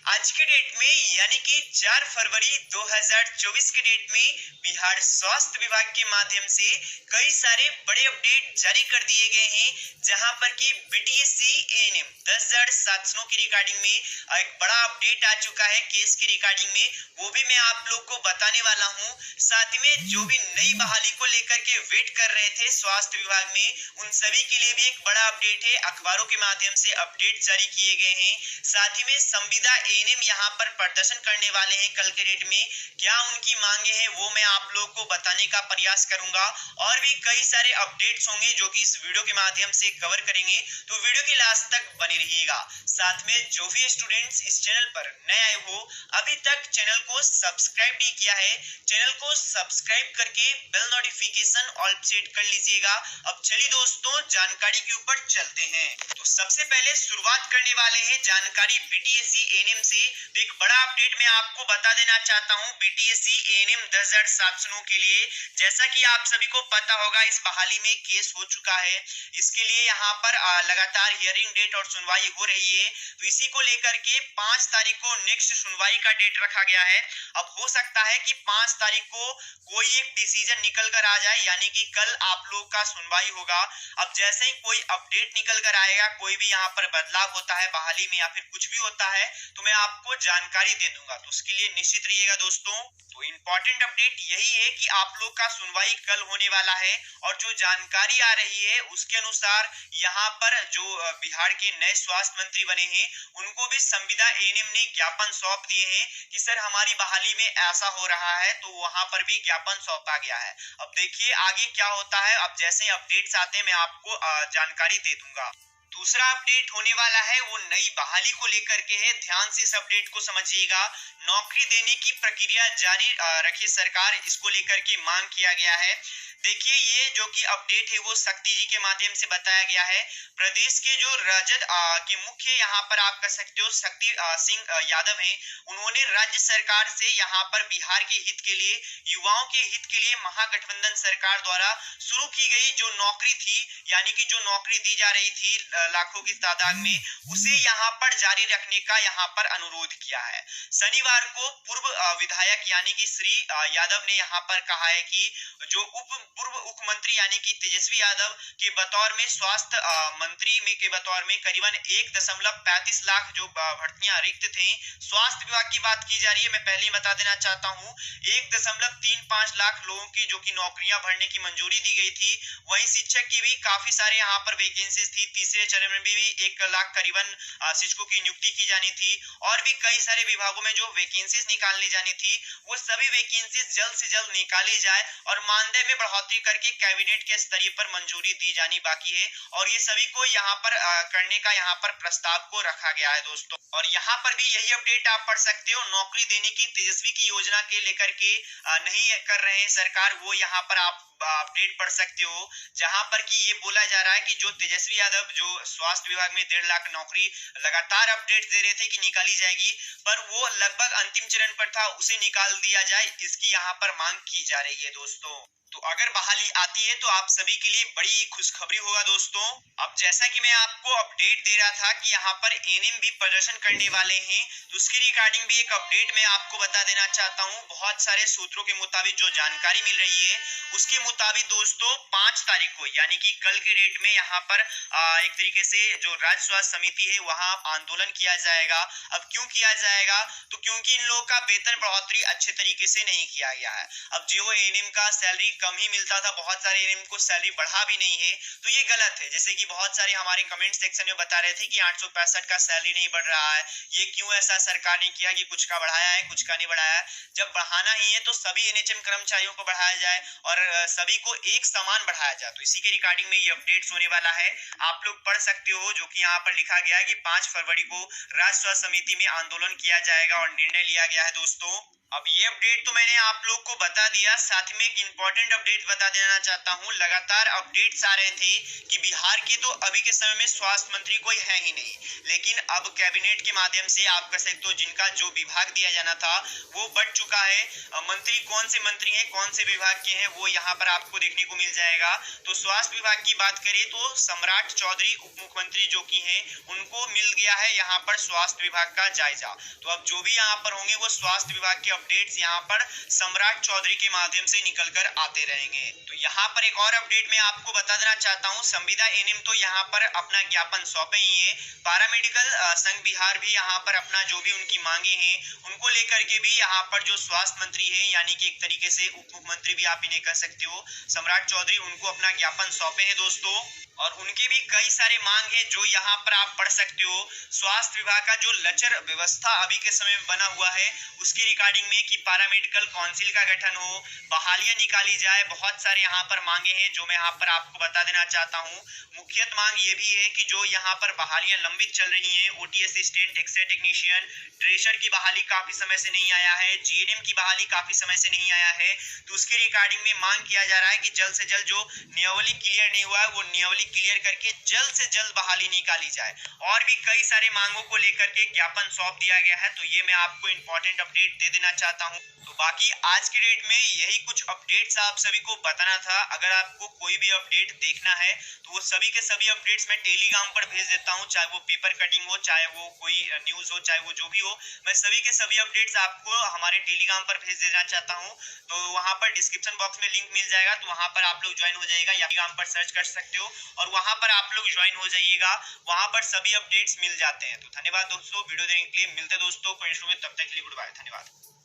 आज के डेट में यानी कि 4 फरवरी 2024 के डेट में बिहार स्वास्थ्य विभाग के माध्यम से कई सारे बड़े अपडेट जारी कर दिए गए हैं, जहां पर कि बीटीएससी एएनएम 10,700 की रिगार्डिंग में एक बड़ा अपडेट आ चुका है केस की रिगार्डिंग में। वो भी मैं आप लोग को बताने वाला हूं। साथ ही में जो भी नई बहाली को लेकर के वेट कर रहे थे स्वास्थ्य विभाग में, उन सभी के लिए भी एक बड़ा अपडेट है। अखबारों के माध्यम से अपडेट जारी किए गए हैं। साथ ही में संविदा एएनएम यहाँ पर प्रदर्शन करने वाले हैं कल के डेट में। क्या उनकी मांगे हैं वो मैं आप लोग को बताने का प्रयास करूंगा, और भी कई सारे अपडेट्स होंगे जो कि इस वीडियो के माध्यम से कवर करेंगे, तो वीडियो के लास्ट तक बने रहिएगा। साथ में जो भी स्टूडेंट्स इस चैनल पर नए आए हो, अभी तक चैनल को सब्सक्राइब नहीं किया है, चैनल को सब्सक्राइब करके बेल नोटिफिकेशन ऑल सेट कर लीजिएगा। अब चलिए दोस्तों जानकारी के ऊपर चलते हैं। तो सबसे पहले शुरुआत करने वाले हैं जानकारी बीटीएससी एएनएम से। तो एक बड़ा अपडेट मैं आपको बता देना चाहता हूं बीटीएससी एएनएम 10,700 के लिए। जैसा कि आप सभी को पता होगा, इस बहाली में केस हो चुका है। इसके लिए यहाँ पर लगातार हियरिंग डेट और सुनवाई हो रही है। तो इसी को लेकर के 5 तारीख को नेक्स्ट सुनवाई का डेट रखा गया है। अब हो सकता है कि 5 तारीख को कोई एक डिसीजन निकल कर आ जाए, यानी कि कल आप लोग का सुनवाई होगा। अब जैसे ही कोई अपडेट निकल कर आएगा, कोई भी यहाँ पर बदलाव होता है बहाली में या फिर कुछ भी होता है, तो मैं आपको जानकारी दे दूंगा। तो उसके लिए निश्चित रहिएगा दोस्तों। तो इम्पोर्टेंट अपडेट यही है कि आप लोग का सुनवाई कल होने वाला है, और जो जानकारी आ रही है उसके अनुसार यहाँ पर जो बिहार के नए स्वास्थ्य मंत्री बने हैं, उनको भी संविदा एएनएम ने ज्ञापन सौंप दिए हैं कि सर हमारी बहाली में ऐसा हो रहा है, तो वहां पर भी ज्ञापन सौंपा गया है। अब देखिए आगे क्या होता है। अब जैसे अपडेट्स आते हैं मैं आपको जानकारी दे दूंगा। दूसरा अपडेट होने वाला है वो नई बहाली को लेकर के है। ध्यान से इस अपडेट को समझिएगा। नौकरी देने की प्रक्रिया जारी रखे सरकार, इसको लेकर के मांग किया गया है। देखिए ये जो कि अपडेट है वो शक्ति जी के माध्यम से बताया गया है। प्रदेश के जो राजद के मुख्य यहाँ पर आप कह सकते हो शक्ति सिंह यादव हैं, उन्होंने राज्य सरकार से यहाँ पर बिहार के हित के लिए, युवाओं के हित के लिए महागठबंधन सरकार द्वारा शुरू की गई जो नौकरी थी, यानी कि जो नौकरी दी जा रही थी लाखों की तादाद में, उसे यहाँ पर जारी रखने का यहाँ पर अनुरोध किया है। शनिवार को पूर्व विधायक यानी कि श्री यादव ने यहाँ पर कहा है कि जो पूर्व मुख्यमंत्री यानी कि तेजस्वी यादव के बतौर में स्वास्थ्य मंत्री में के बतौर में करीबन 1.35 लाख जो भर्तियां रिक्त थे, स्वास्थ्य विभाग की बात की जा रही है। मैं पहले ही बता देना चाहता हूँ 1.35 लाख लोगों की जो कि नौकरियां भरने की मंजूरी दी गई थी। वहीं शिक्षक की भी काफी सारे यहाँ पर वैकेंसीज थी। तीसरे चरण में भी 1 लाख करीबन शिक्षकों की नियुक्ति की जानी थी, और भी कई सारे विभागों में जो वैकेंसीज निकालनी जानी थी, वो सभी वैकेंसीज जल्द से जल्द निकाली जाए और मानदेय में बढ़ोतरी करके कैबिनेट के स्तरीय पर मंजूरी दी जानी बाकी है। और ये सभी को यहाँ पर करने का यहाँ पर प्रस्ताव को रखा गया है दोस्तों। और यहाँ पर भी यही अपडेट आप पढ़ सकते हो। नौकरी देने की तेजस्वी की योजना के लेकर के नहीं कर रहे हैं सरकार, वो यहाँ पर आप अपडेट पढ़ सकते हो, जहां पर कि ये बोला जा रहा है कि जो तेजस्वी यादव जो स्वास्थ्य विभाग में 1.5 लाख नौकरी लगातार अपडेट दे रहे थे कि निकाली जाएगी, पर वो लगभग अंतिम चरण पर था, उसे निकाल दिया जाए, इसकी यहाँ पर मांग की जा रही है दोस्तों। तो अगर बहाली आती है तो आप सभी के लिए बड़ी खुशखबरी होगा दोस्तों। अब जैसा कि मैं आपको अपडेट दे रहा था कि यहाँ पर एएनएम भी प्रदर्शन करने वाले हैं, तो उसके रिगार्डिंग भी एक अपडेट मैं आपको बता देना चाहता हूँ। बहुत सारे सूत्रों के मुताबिक जो जानकारी मिल रही है उसके मुताबिक दोस्तों 5 तारीख को यानी कि कल के डेट में यहाँ पर एक तरीके से जो राज्य स्वास्थ्य समिति है वहां आंदोलन किया जाएगा। अब क्यों किया जाएगा, तो क्योंकि इन लोगों का वेतन बढ़ोतरी अच्छे तरीके से नहीं किया गया है। अब जो एएनएम का सैलरी कम ही मिलता था, बहुत सारे एएनएम को सैलरी बढ़ा भी नहीं है, तो ये गलत है। जैसे कि बहुत सारे हमारे कमेंट सेक्शन में बता रहे थे कि 865 का सैलरी नहीं बढ़ रहा है, ये क्यों ऐसा सरकार ने किया कि कुछ का बढ़ाया है कुछ का नहीं बढ़ाया है। जब बढ़ाना ही है तो सभी एनएचएम कर्मचारियों को बढ़ाया जाए और सभी को एक समान बढ़ाया जाए। तो इसी के रिगार्डिंग में ये अपडेट्स होने वाला है, आप लोग पढ़ सकते हो, जो कि यहाँ पर लिखा गया है कि 5 फरवरी को राज्य स्वास्थ्य समिति में आंदोलन किया जाएगा और निर्णय लिया गया है दोस्तों। अब ये अपडेट तो मैंने आप लोग को बता दिया, साथ में एक इम्पोर्टेंट अपडेट बता देना चाहता हूँ। लगातार अपडेट्स आ रहे थे कि बिहार के तो अभी के समय में स्वास्थ्य मंत्री कोई है ही नहीं, लेकिन अब कैबिनेट के माध्यम से आप कह सकते हो जिनका जो विभाग दिया जाना था वो बढ़ चुका है। मंत्री कौन से मंत्री हैं, कौन से विभाग के हैं, वो यहाँ पर आपको देखने को मिल जाएगा। तो स्वास्थ्य विभाग की बात करें तो सम्राट चौधरी उप मुख्यमंत्री जो की हैं, उनको मिल गया है यहाँ पर स्वास्थ्य विभाग का जायजा। तो अब जो भी यहाँ पर होंगे वो स्वास्थ्य विभाग के अपडेट्स यहाँ पर सम्राट चौधरी के माध्यम से निकलकर आते रहेंगे। तो यहाँ पर एक और अपडेट मैं आपको बता देना चाहता हूँ, संविदा एनएम तो यहाँ पर अपना ज्ञापन सौंपे ही है, पैरामेडिकल संघ बिहार भी यहाँ पर अपना जो भी उनकी मांगे हैं उनको लेकर के भी यहाँ पर जो स्वास्थ्य मंत्री है यानी कि एक तरीके से उप मुख्यमंत्री भी आप इन्हें कह सकते हो, सम्राट चौधरी, उनको अपना ज्ञापन सौंपे हैं दोस्तों। और उनके भी कई सारे मांग है जो यहाँ पर आप पढ़ सकते हो। स्वास्थ्य विभाग का जो लचर व्यवस्था अभी के समय में बना हुआ है उसकी रिगार्डिंग में कि पैरामेडिकल काउंसिल का गठन हो, बहालियां निकाली जाए, बहुत सारे यहाँ पर मांगे हैं जो मैं यहाँ पर आपको बता देना चाहता हूँ। मुख्य मांग ये भी है कि जो यहाँ पर बहालियां लंबित चल रही हैं, OT assistant, x ray technician, treasurer की बहाली काफी समय से नहीं आया है, जीएनएम की बहाली काफी समय से नहीं आया है, तो उसके रिगार्डिंग में मांग किया जा रहा है कि जल्द से जल्द जो नियमावली क्लियर नहीं हुआ है वो नियमावली क्लियर करके जल्द से जल्द बहाली निकाली जाए। और भी कई सारे मांगों को लेकर के ज्ञापन सौंप दिया गया है। तो ये मैं आपको इंपॉर्टेंट अपडेट दे देना चाहता हूँ। तो बाकी आज के डेट में यही कुछ अपडेट्स आप सभी को बताना था। अगर आपको कोई भी अपडेट देखना है तो वो सभी के सभी अपडेट्स मैं टेलीग्राम पर भेज देता हूँ, चाहे वो पेपर कटिंग हो, चाहे वो कोई न्यूज हो, चाहे वो जो भी हो, मैं सभी के सभी अपडेट्स आपको हमारे टेलीग्राम पर भेज देना चाहता हूँ। तो वहां पर डिस्क्रिप्शन बॉक्स में लिंक मिल जाएगा, तो वहां पर आप लोग ज्वाइन हो जाएगा या टेलीग्राम पर सर्च कर सकते हो और वहां पर आप लोग ज्वाइन हो जाइएगा। वहां पर सभी अपडेट्स मिल जाते हैं। तो धन्यवाद दोस्तों, वीडियो देखने के लिए। मिलते दोस्तों कोई इशू में, तब तक के लिए गुड बाय, धन्यवाद।